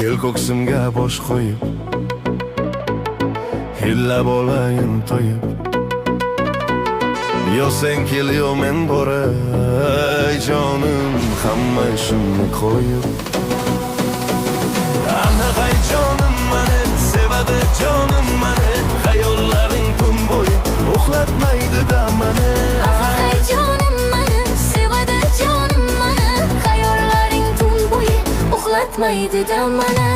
Kel ko'ksimga bosh qo'yib, hillab olayin to'yib. Yo sen kel, yo men boray jonim, hamma ishimni qo'yib. Ana hay jonim mani, sevadi jonim mani, xayollaring tun bo'yi uxlatmaydi-da mani. Hay jonim mani, sevadi jonim mani, xayollaring tun bo'yi uxlatmaydi-da mani.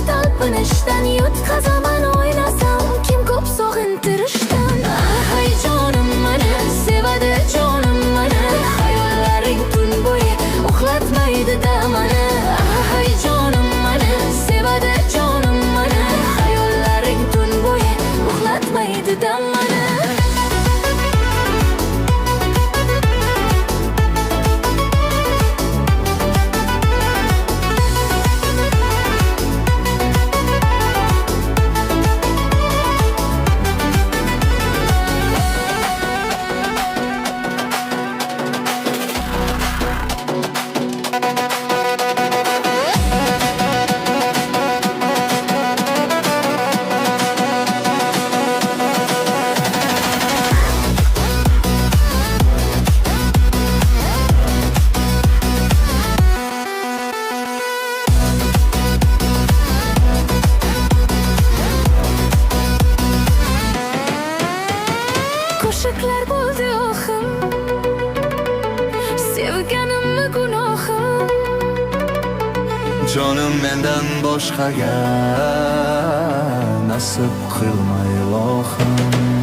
Talpınışdan yutkazaman oynasam, kim ko'p sog'intirishdan. Hay jonim mani, sevadi jonim mani, xayollaring tun bo'yi uxlatmaydi-da mani. Hay jonim mani, sevadi jonim mani, xayollaring tun bo'yi uxlatmaydi-da mani. Qo'shiqlar bo'ldi oxim, sevganimni gunohim. Jonim mendan boshqaga nasib qilma ilohim.